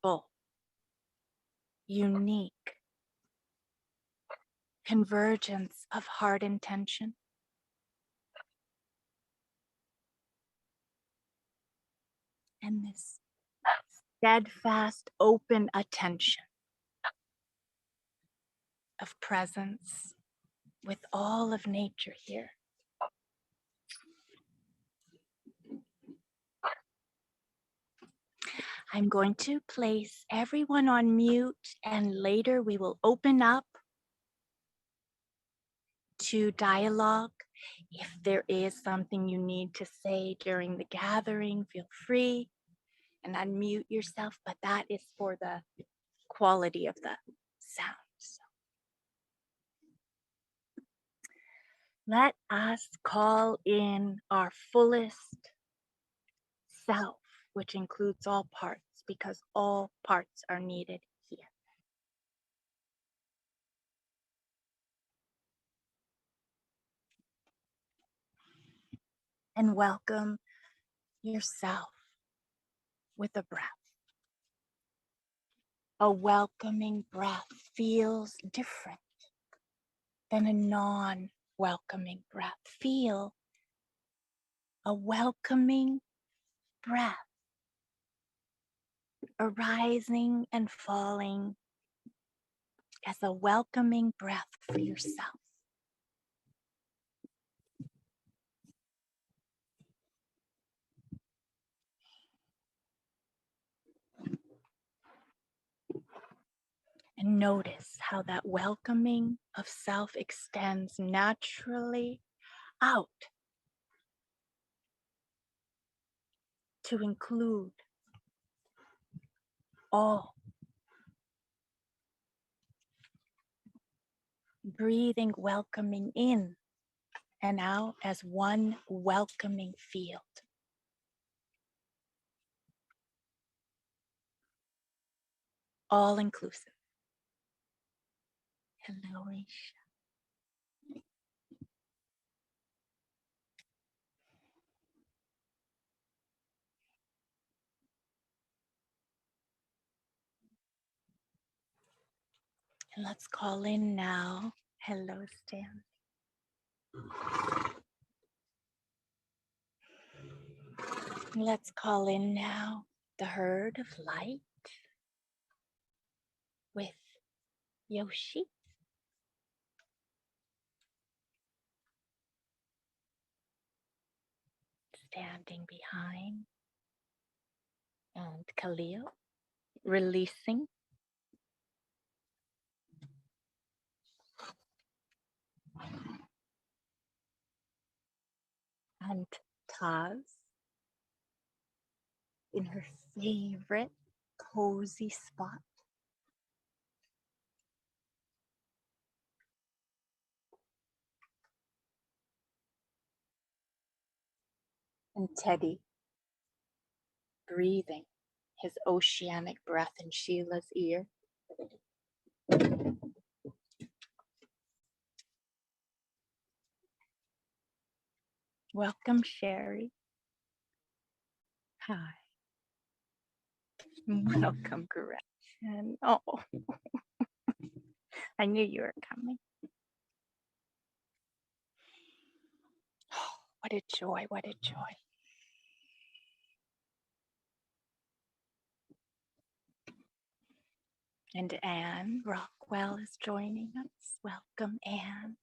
powerful, unique convergence of heart intention and this steadfast, open attention of presence with all of nature here. I'm going to place everyone on mute, and later we will open up to dialogue. If there is something you need to say during the gathering, feel free and unmute yourself, but that is for the quality of the sound. So let us call in our fullest self, which includes all parts, because all parts are needed here. And welcome yourself with a breath. A welcoming breath feels different than a non-welcoming breath. Feel a welcoming breath arising and falling as a welcoming breath for yourself. And notice how that welcoming of self extends naturally out to include all. Breathing welcoming in and out as one welcoming field. All inclusive. Hello, Risha. And let's call in now. Hello, Stan. Let's call in now the herd of light with Yoshi. Standing behind. And Khalil releasing. And Taz in her favorite cozy spot. And Teddy breathing his oceanic breath in Sheila's ear. Welcome, Sherry. Hi. Welcome, Gretchen. Oh, I knew you were coming. Oh, what a joy, what a joy. And Anne Rockwell is joining us. Welcome, Anne.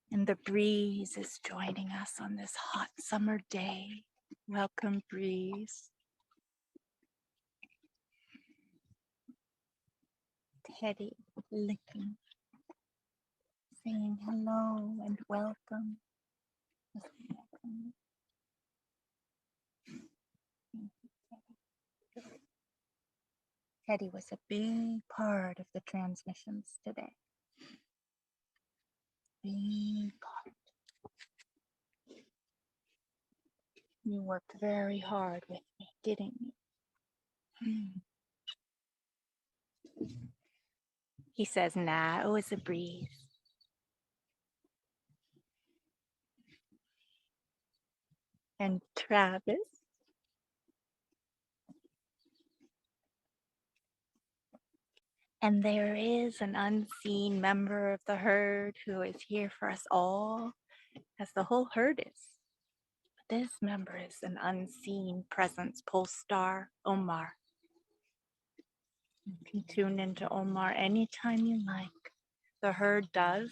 And the breeze is joining us on this hot summer day. Welcome, breeze. Teddy licking, saying hello and welcome. Teddy was a big part of the transmissions today. Big part. You worked very hard with me, didn't you? He says, nah, it was a breeze. And Travis And there is an unseen member of the herd who is here for us all, as the whole herd is. But this member is an unseen presence, pole star, Omar. You can tune into Omar anytime you like. The herd does.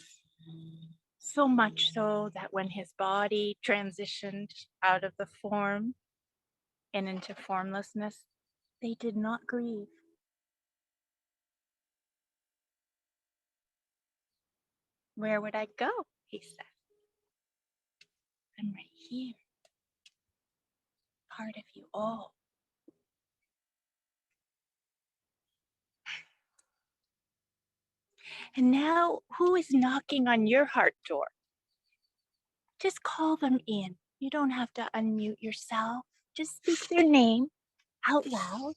So much so that when his body transitioned out of the form and into formlessness, they did not grieve. Where would I go? He said. I'm right here, part of you all. And now, who is knocking on your heart door? Just call them in. You don't have to unmute yourself. Just speak their name out loud.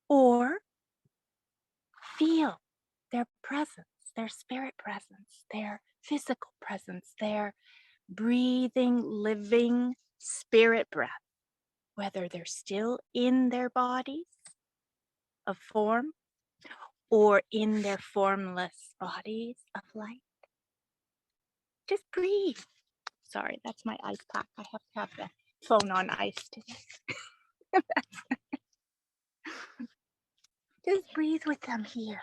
Or feel their presence, their spirit presence, their physical presence, their breathing, living spirit breath, whether they're still in their bodies of form or in their formless bodies of light. Just breathe. Sorry, that's my ice pack. I have to have the phone on ice today. Just breathe with them here,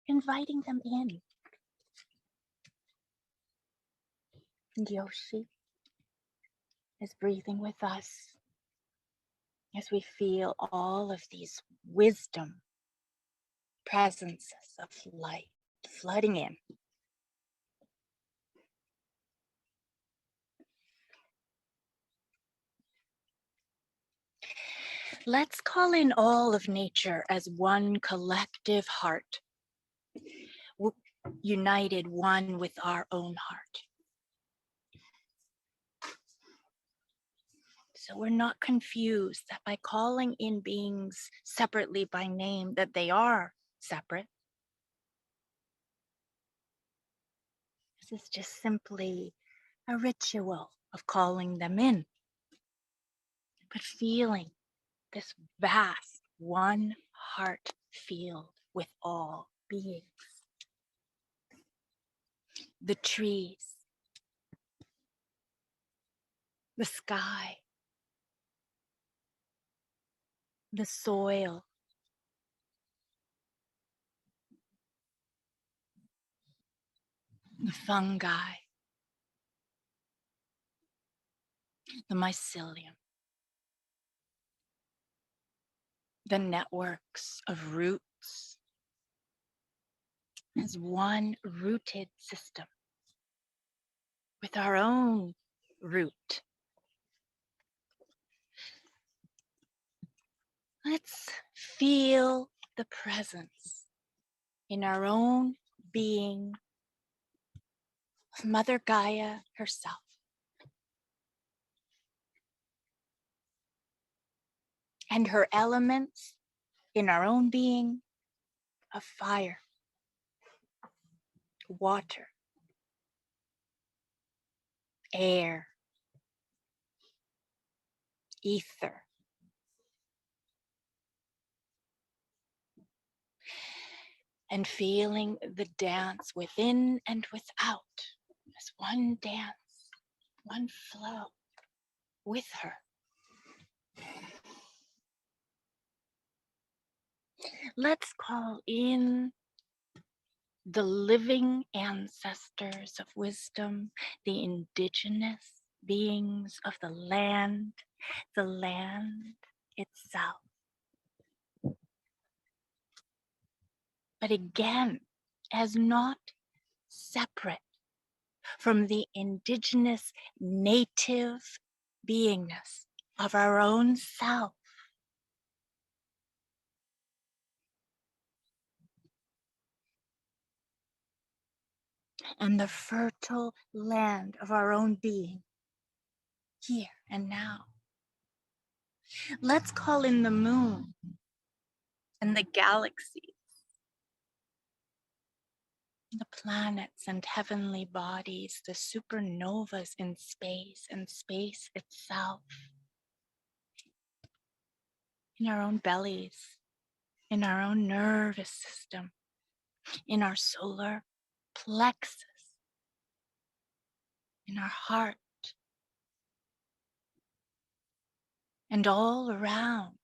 inviting them in. And Yoshi is breathing with us as we feel all of these wisdom presences of light flooding in. Let's call in all of nature as one collective heart, united one with our own heart. So we're not confused that by calling in beings separately by name, that they are separate. This is just simply a ritual of calling them in, but feeling this vast one heart field with all beings. The trees, the sky, the soil, the fungi, the mycelium, the networks of roots as one rooted system with our own root. Let's feel the presence in our own being of Mother Gaia herself. And her elements in our own being of fire, water, air, ether, and feeling the dance within and without as one dance, one flow with her. Let's call in the living ancestors of wisdom, the indigenous beings of the land itself. But again, as not separate from the indigenous native beingness of our own self. And the fertile land of our own being, here and now. Let's call in the moon and the galaxies, the planets and heavenly bodies, the supernovas in space and space itself, in our own bellies, in our own nervous system, in our solar plexus, in our heart, and all around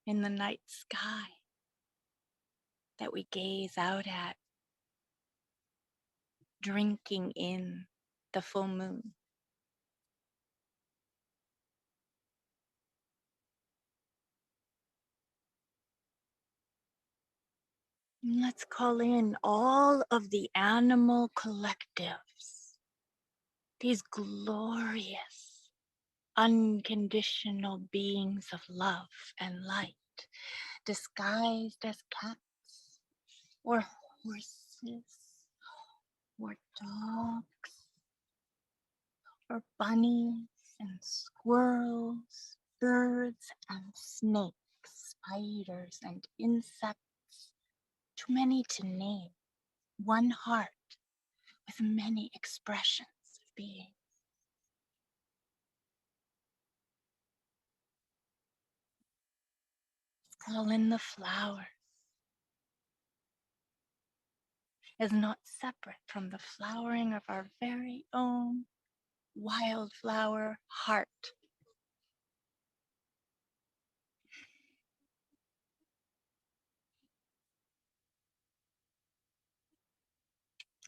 in the night sky that we gaze out at, drinking in the full moon. Let's call in all of the animal collectives, these glorious, unconditional beings of love and light, disguised as cats or horses or dogs or bunnies and squirrels, birds and snakes, spiders and insects, too many to name. One heart with many expressions of being. Call in the flower as not separate from the flowering of our very own wildflower heart.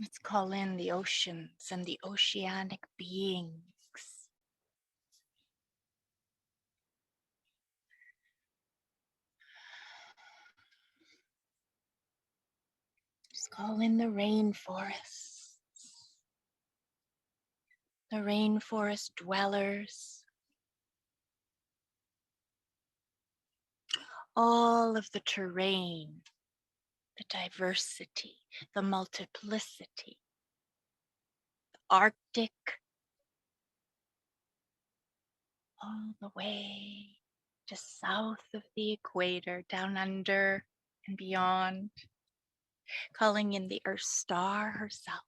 Let's call in the oceans and the oceanic beings. Let's call in the rainforests, the rainforest dwellers, all of the terrain, the diversity, the multiplicity, the Arctic, all the way just south of the equator, down under and beyond, calling in the Earth star herself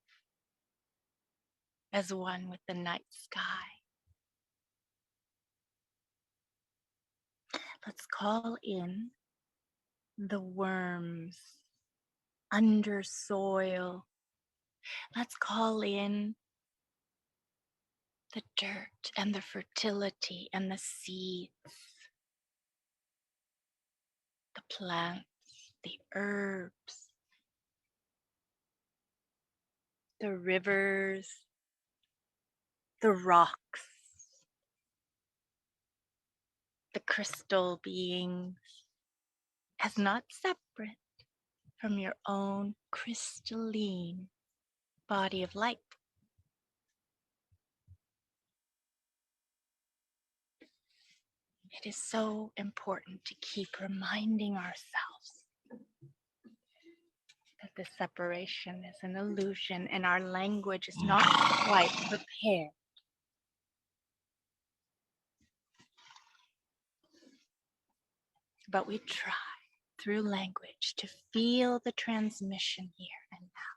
as one with the night sky. Let's call in the worms under soil. Let's call in the dirt and the fertility and the seeds, the plants, the herbs, the rivers, the rocks, the crystal beings, as not separate from your own crystalline body of light. It is so important to keep reminding ourselves that the separation is an illusion and our language is not quite prepared. But we try through language to feel the transmission here and now,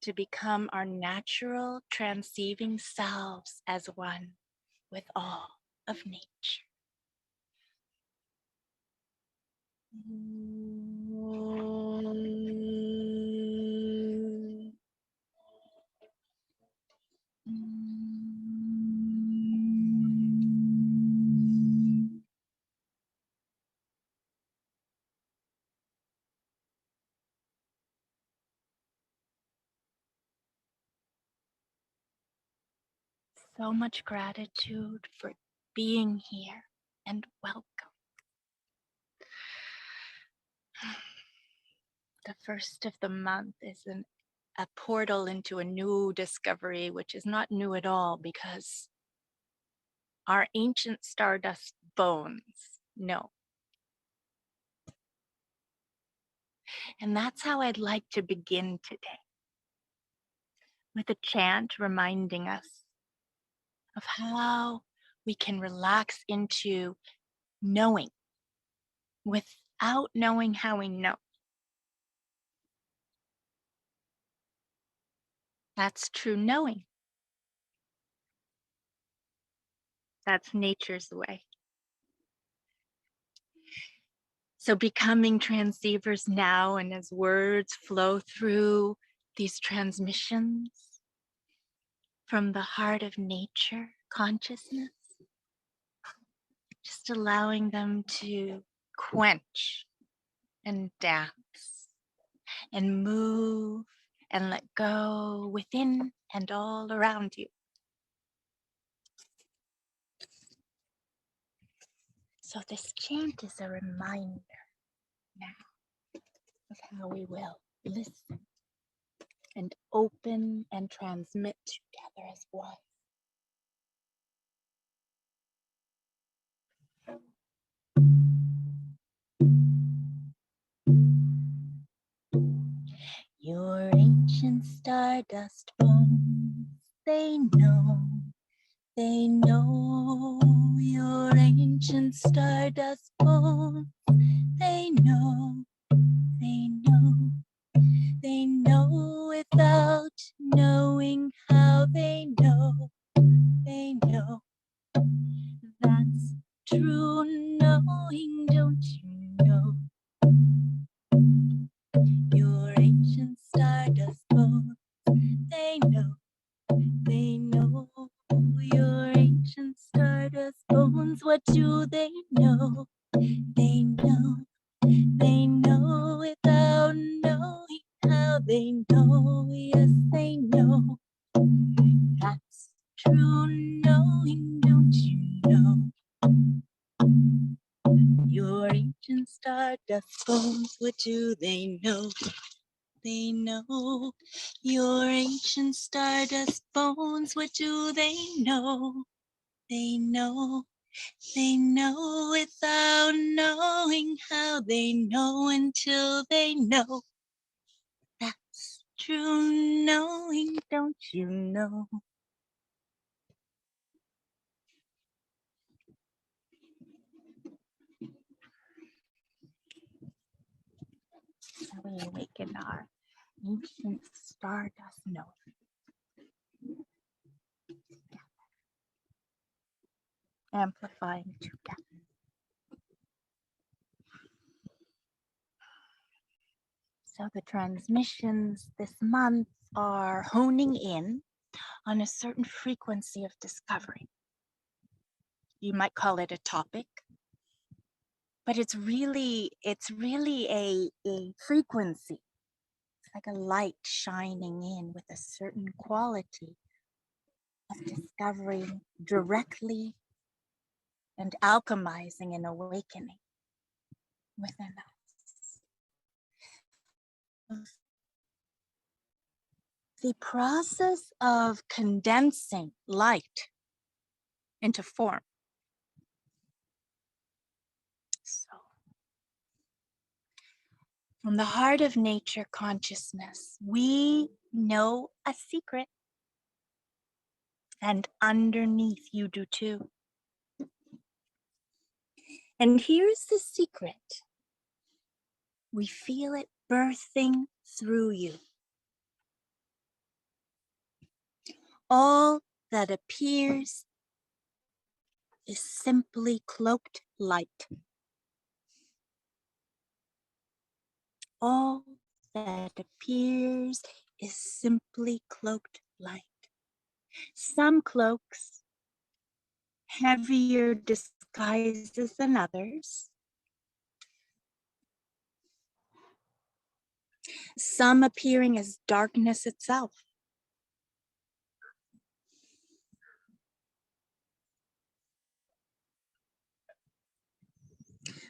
to become our natural transceiving selves as one with all of nature. So much gratitude for being here and welcome. The first of the month is a portal into a new discovery, which is not new at all because our ancient stardust bones know. And that's how I'd like to begin today, with a chant reminding us of how we can relax into knowing without knowing how we know. That's true knowing. That's nature's way. So becoming transceivers now, and as words flow through these transmissions from the heart of nature consciousness, just allowing them to quench and dance and move and let go within and all around you. So this chant is a reminder now of how we will listen and open and transmit together as one. Your ancient stardust bones, they know your ancient stardust bones, they know without knowing how they know, that's true knowing, don't you know? Your ancient stardust bones, they know your ancient stardust bones. What do they know? They know without knowing how they know. Yes, they know. That's true knowing, don't you know? Your ancient stardust bones, what do they know? They know your ancient stardust bones, what do they know? They know without knowing how they know until they know. That's true knowing, don't you know? So we awaken our ancient stardust knowing. Amplifying together. So the transmissions this month are honing in on a certain frequency of discovery. You might call it a topic, but it's really a frequency. It's like a light shining in with a certain quality of discovering directly and alchemizing and awakening within us. The process of condensing light into form. So, from the heart of nature consciousness, we know a secret, and underneath you do too. And here's the secret. We feel it birthing through you. All that appears is simply cloaked light. All that appears is simply cloaked light. Some cloaks heavier disguises than others. Some appearing as darkness itself.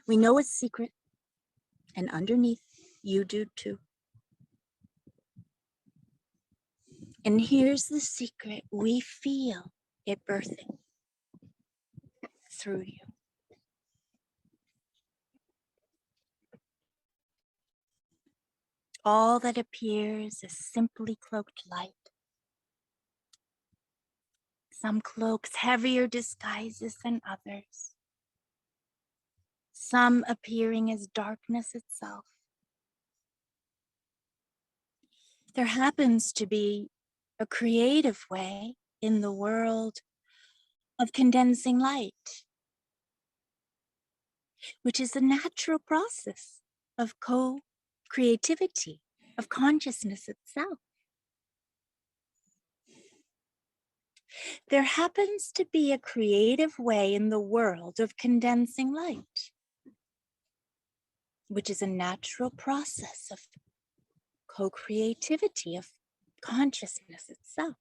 We know a secret, and underneath you do too. And here's the secret. We feel it birthing through you. All that appears is simply cloaked light. Some cloaks heavier disguises than others. Some appearing as darkness itself. There happens to be a creative way in the world of condensing light. which is a natural process of co-creativity, of consciousness itself. There happens to be a creative way in the world of condensing light, which is a natural process of co-creativity, of consciousness itself.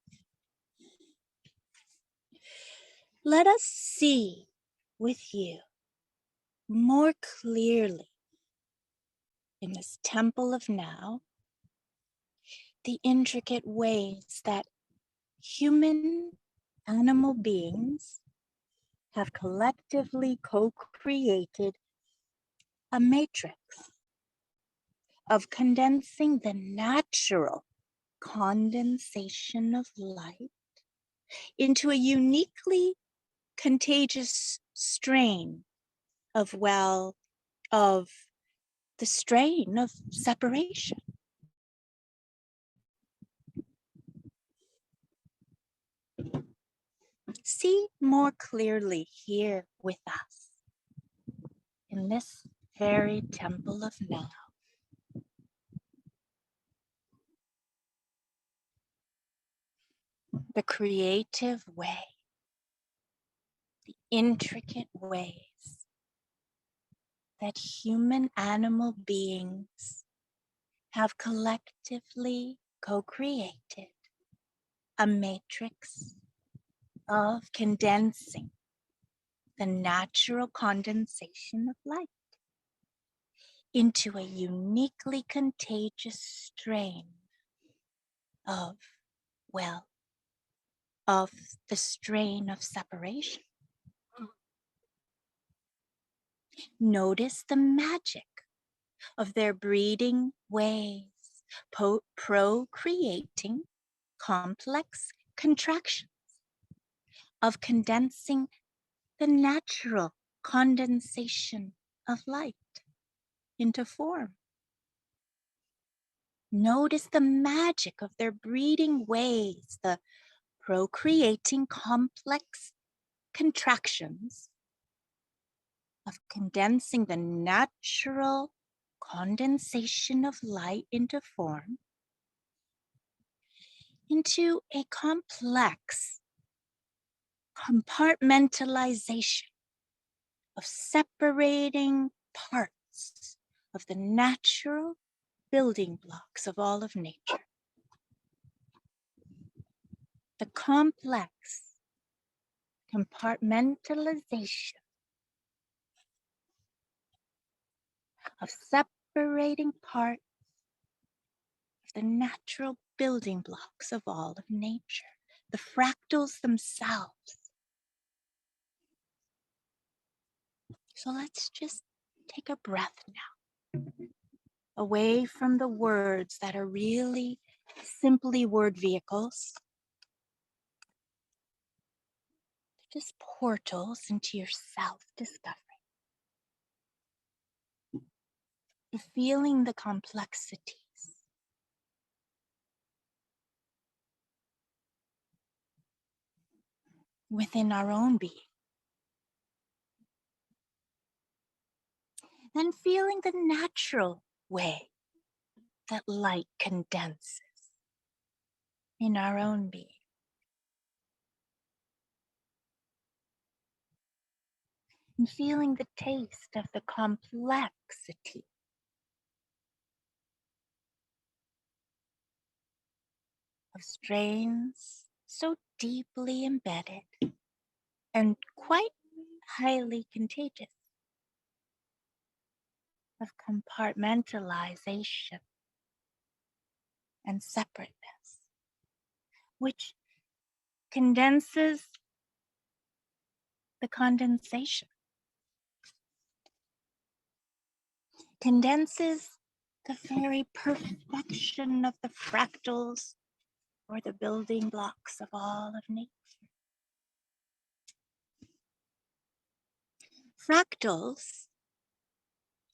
Let us see with you more clearly in this temple of now the intricate ways that human animal beings have collectively co-created a matrix of condensing the natural condensation of light into a uniquely contagious strain of the strain of separation. See more clearly here with us in this very temple of now. The creative way, the intricate ways that human animal beings have collectively co-created a matrix of condensing the natural condensation of light into a uniquely contagious strain of the strain of separation. Notice the magic of their breeding ways, procreating complex contractions, of condensing the natural condensation of light into form. Notice the magic of their breeding ways, the procreating complex contractions of condensing the natural condensation of light into form, into a complex compartmentalization of separating parts of the natural building blocks of all of nature. The complex compartmentalization of separating parts of the natural building blocks of all of nature, the fractals themselves. So let's just take a breath now, away from the words that are really simply word vehicles, just portals into your self-discovery. Feeling the complexities within our own being. Then feeling the natural way that light condenses in our own being. And feeling the taste of the complexity of strains so deeply embedded and quite highly contagious of compartmentalization and separateness, which condenses the condensation, condenses the very perfection of the fractals or the building blocks of all of nature. Fractals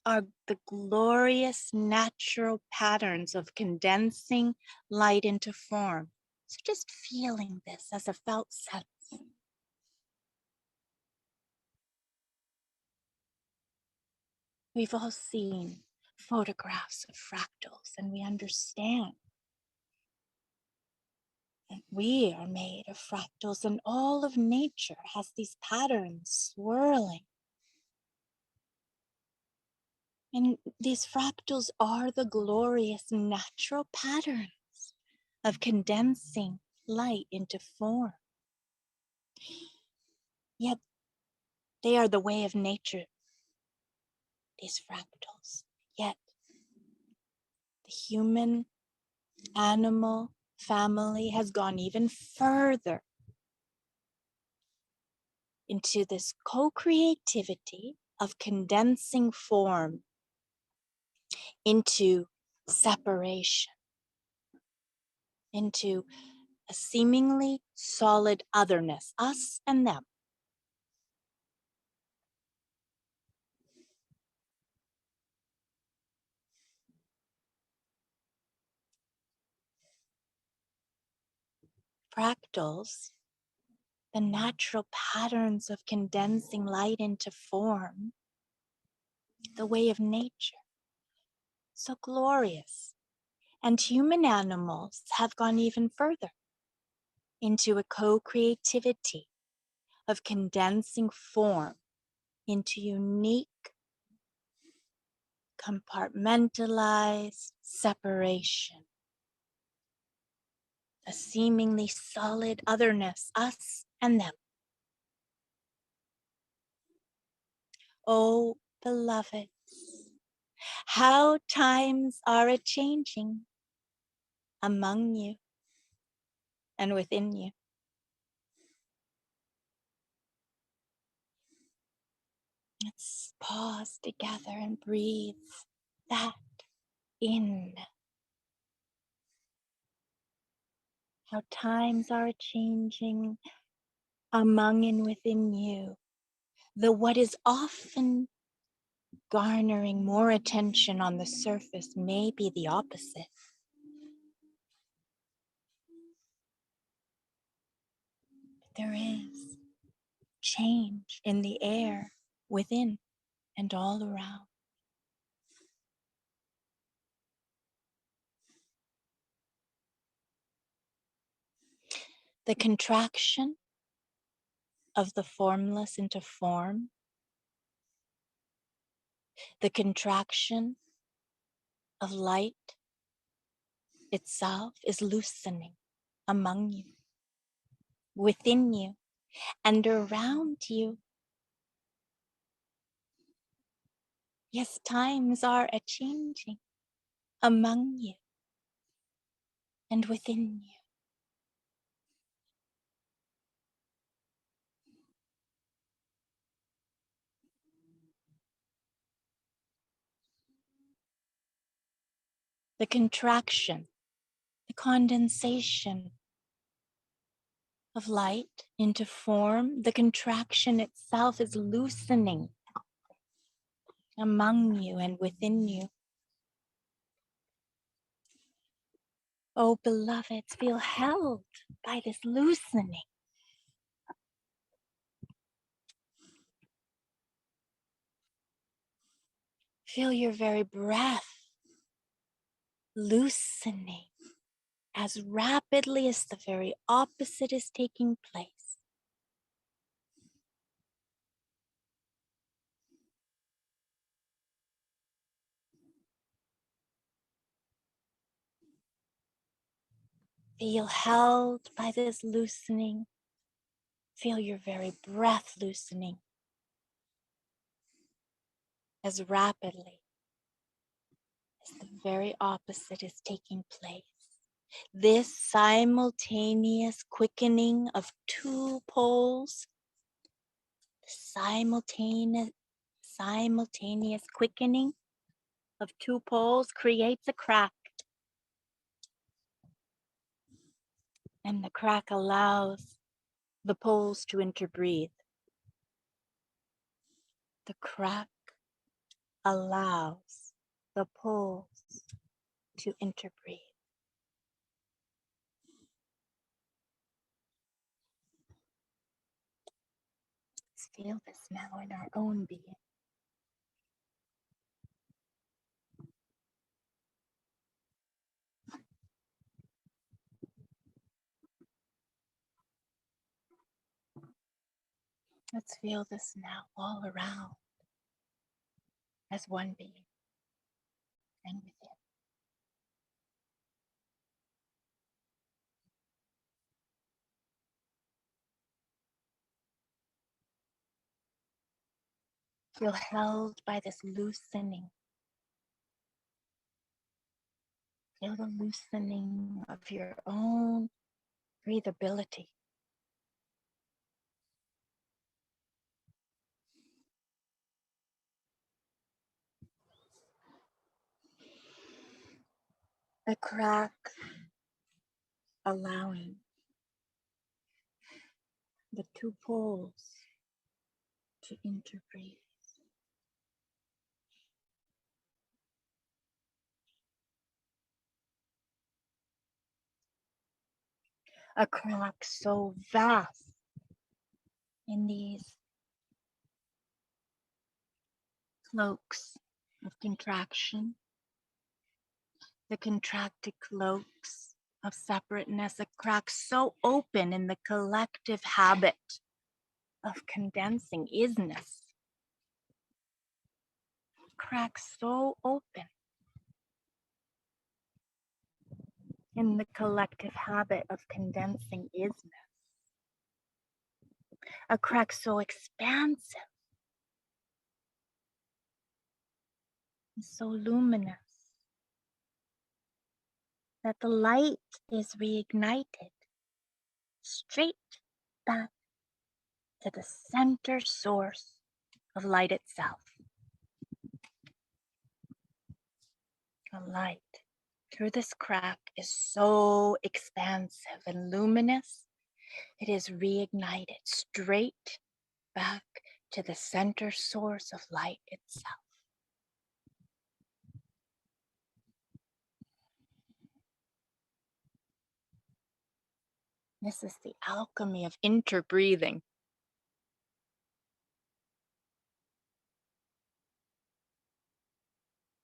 are the glorious natural patterns of condensing light into form. So just feeling this as a felt sense. We've all seen photographs of fractals, and we understand that we are made of fractals, and all of nature has these patterns swirling. And these fractals are the glorious natural patterns of condensing light into form. Yet they are the way of nature, these fractals. Yet the human animal family has gone even further into this co-creativity of condensing form into separation, into a seemingly solid otherness, us and them. Fractals, the natural patterns of condensing light into form, the way of nature, so glorious. And human animals have gone even further into a co-creativity of condensing form into unique, compartmentalized separation, a seemingly solid otherness, us and them. Oh, beloveds, how times are a-changing among you and within you. Let's pause together and breathe that in. How times are changing among and within you. The what is often garnering more attention on the surface may be the opposite. There is change in the air within and all around. The contraction of the formless into form, the contraction of light itself is loosening among you, within you, and around you. Yes, times are a-changing among you and within you. The contraction, the condensation of light into form, the contraction itself is loosening among you and within you. Oh, beloveds, feel held by this loosening. Feel your very breath loosening as rapidly as the very opposite is taking place. Feel held by this loosening. Feel your very breath loosening as rapidly as the very opposite is taking place. This simultaneous quickening of two poles, simultaneous quickening of two poles creates a crack. And the crack allows the poles to interbreathe. The crack allows the poles to interbreathe. Let's feel this now in our own being. Let's feel this now all around as one being and within. Feel held by this loosening. Feel the loosening of your own breathability. A crack allowing the two poles to interbreathe. A crack so vast in these cloaks of contraction, the contracted cloaks of separateness, a crack so open in the collective habit of condensing isness. Crack so open in the collective habit of condensing isness. A crack so expansive and so luminous that the light is reignited straight back to the center source of light itself. The light through this crack is so expansive and luminous, it is reignited straight back to the center source of light itself. This is the alchemy of interbreathing.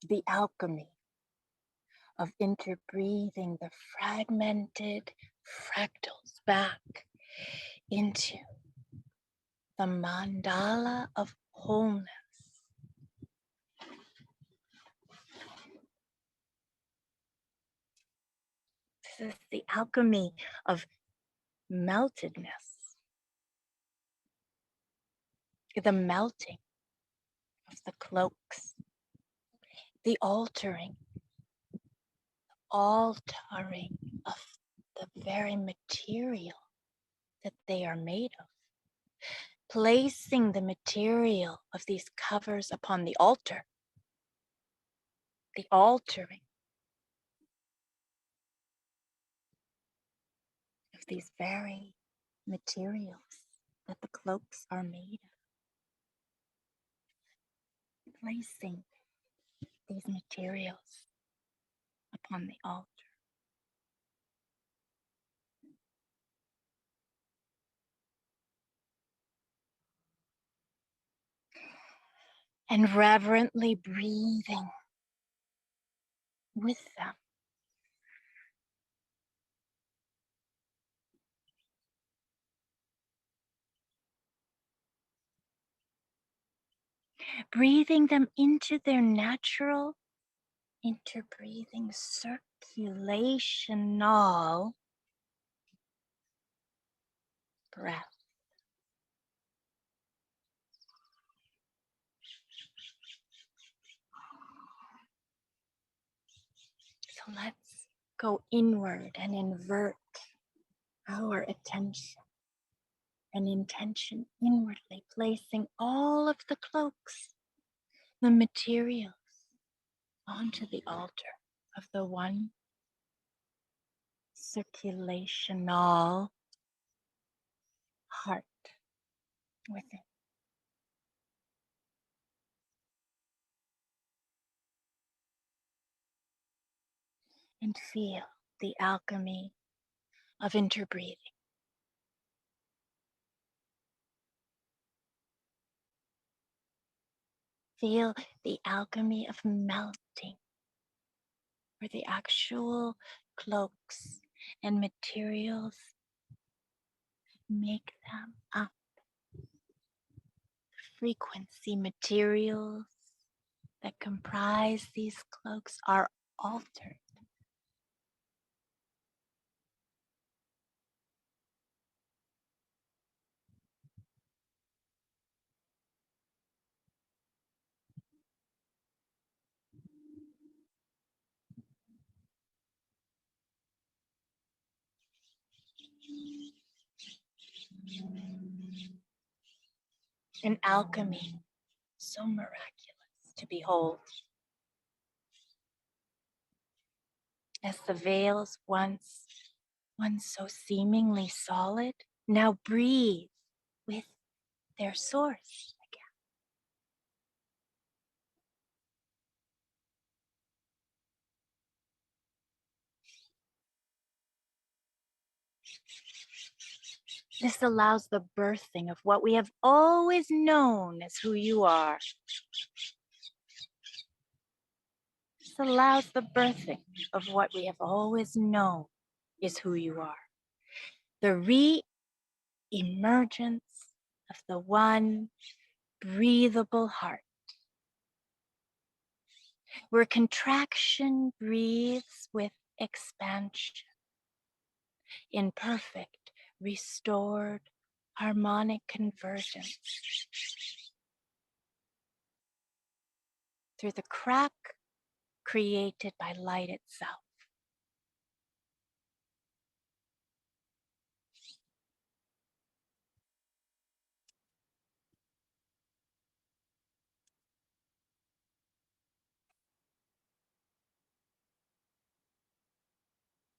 The alchemy of interbreathing the fragmented fractals back into the mandala of wholeness. This is the alchemy of meltedness, the melting of the cloaks, the altering of the very material that they are made of, placing the material of these covers upon the altar, the altering of these very materials that the cloaks are made of, placing these materials upon the altar. And reverently breathing with them. Breathing them into their natural interbreathing circulational breath. So let's go inward and invert our attention and intention inwardly, placing all of the cloaks, the materials, onto the altar of the one circulational heart within. And feel the alchemy of interbreathing. Feel the alchemy of melting, where the actual cloaks and materials make them up frequency materials that comprise these cloaks are altered. An alchemy so miraculous to behold, as the veils once so seemingly solid now breathe with their source again. This allows the birthing of what we have always known as who you are. This allows the birthing of what we have always known is who you are. The re-emergence of the one breathable heart, where contraction breathes with expansion in perfect, restored, harmonic convergence through the crack created by light itself.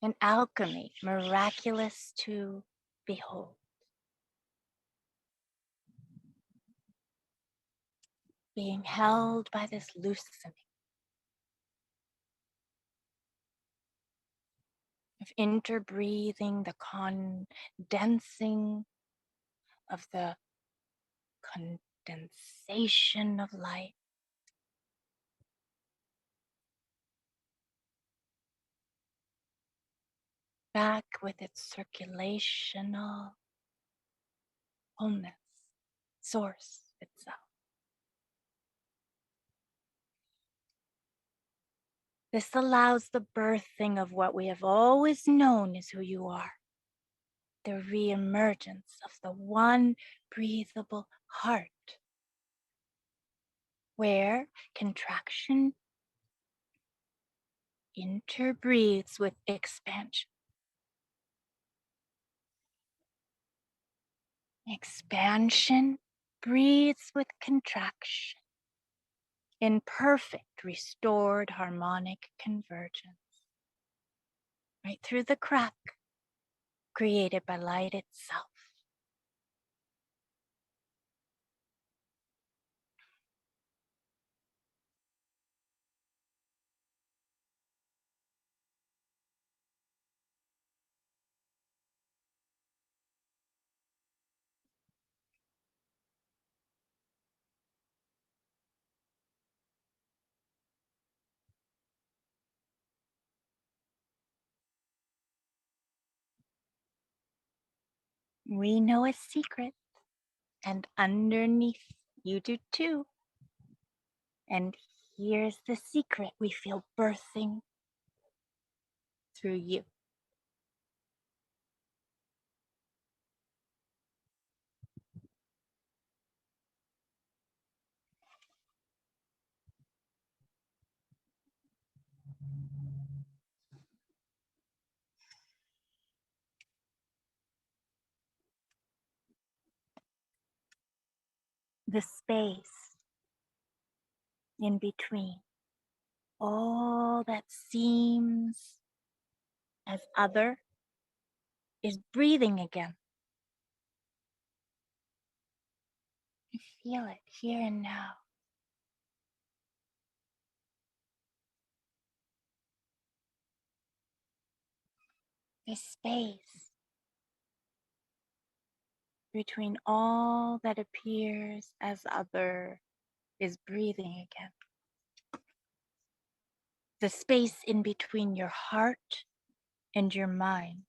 An alchemy miraculous to behold. Being held by this loosening of interbreathing, the condensing of the condensation of light. Back with its circulational wholeness, source itself. This allows the birthing of what we have always known is who you are. The re-emergence of the one breathable heart, where contraction interbreathes with expansion. Expansion breathes with contraction in perfect, restored, harmonic convergence. Right through the crack created by light itself. We know a secret, and underneath you do too. And here's the secret we feel birthing through you. The space in between all that seems as other is breathing again. You feel it here and now. The space between all that appears as other is breathing again. The space in between your heart and your mind.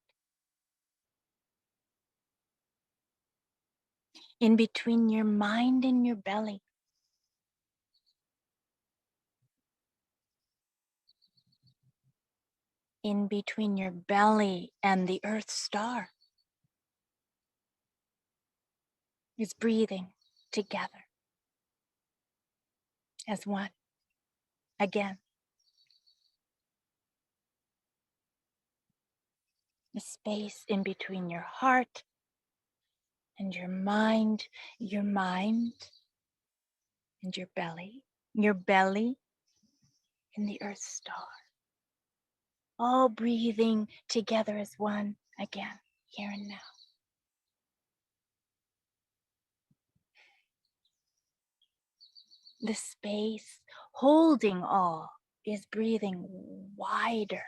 in between your mind and your belly. In between your belly and the Earth star is breathing together as one. Again, the space in between your heart and your mind and your belly and the Earth star, all breathing together as one again, here and now. The space holding all is breathing wider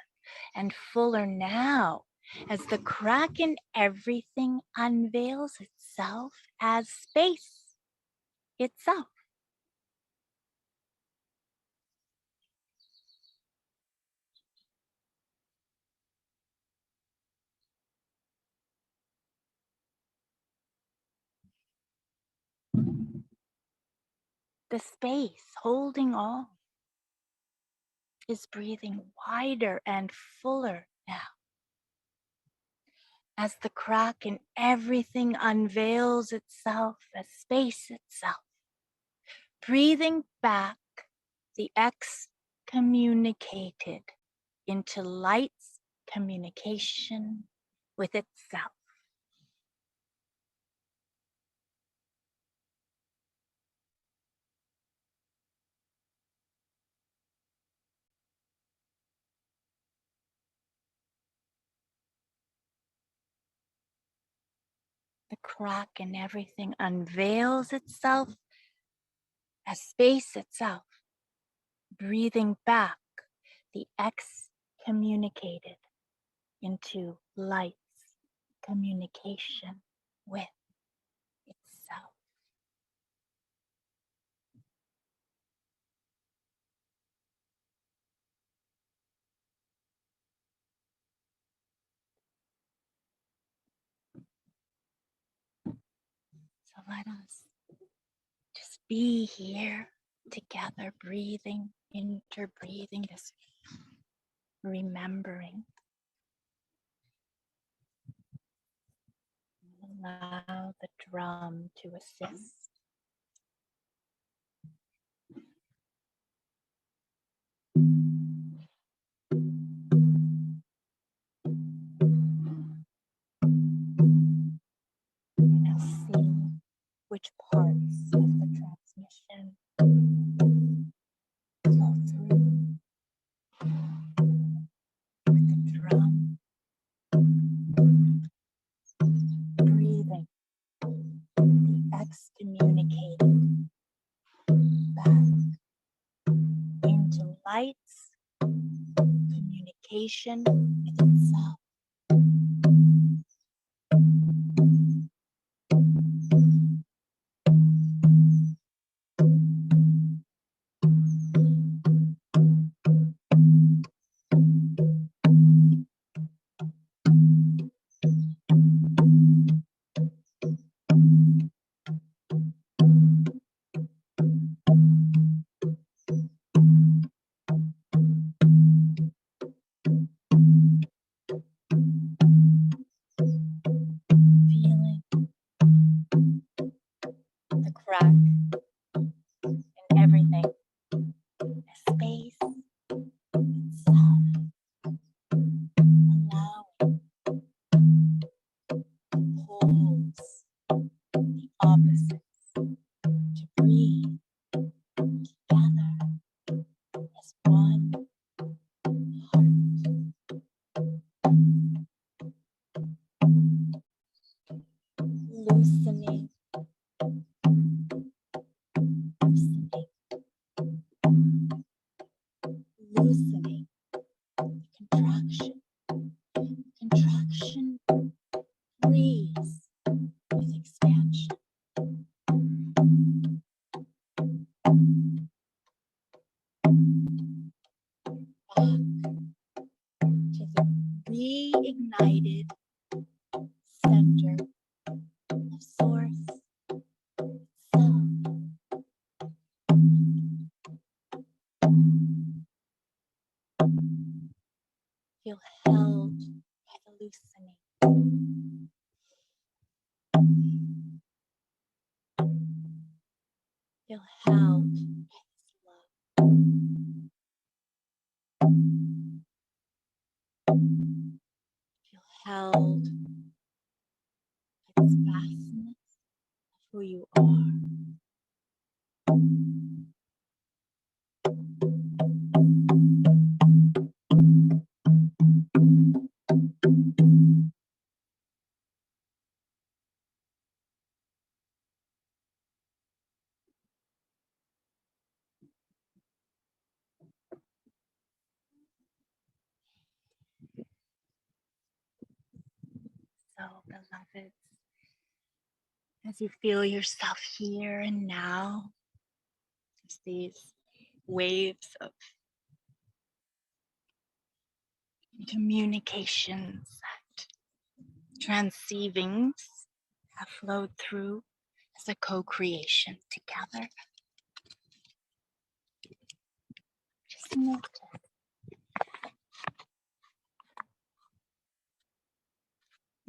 and fuller now as the crack in everything unveils itself as space itself. The space holding all is breathing wider and fuller now as the crack in everything unveils itself as space itself, breathing back the excommunicated into light's communication with itself. The crack in everything unveils itself as space itself, breathing back the excommunicated into light's communication with itself. So let us just be here together, breathing, interbreathing, just remembering. Allow the drum to assist. Now see which parts of the transmission flow through with the drum, breathing the excommunicated back into light's communication with itself. Feeling the crack in everything, the space itself, allowing poles, the opposites, to breathe together as one heart. Loosening, loosening, contraction. Contraction breathes with expansion. Back to the reignited center of source Feel held by the loosening. Feel held by this love. Feel held by this vastness of who you are. So, beloveds, as you feel yourself here and now, as these waves of communications and transceivings have flowed through as a co-creation together. Just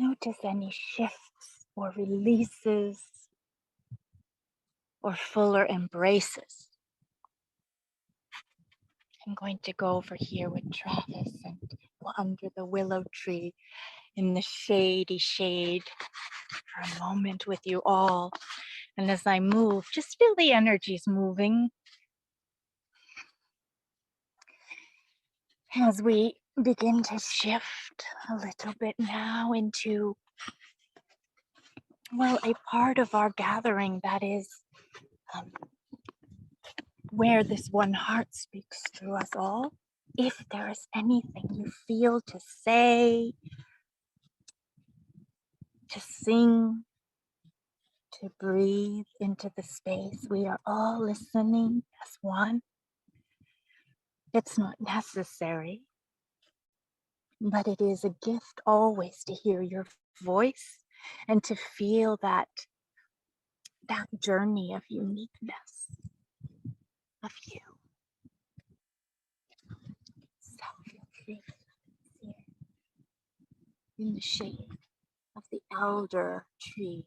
notice any shifts or releases or fuller embraces. I'm going to go over here with Travis and go under the willow tree in the shady shade for a moment with you all. And as I move, just feel the energies moving as we begin to shift a little bit now into, well, a part of our gathering that is where this one heart speaks through us all. If there is anything you feel to say, to sing, to breathe into the space, we are all listening as one. It's not necessary, but it is a gift always to hear your voice and to feel that journey of uniqueness of you. So feel free here in the shade of the elder tree.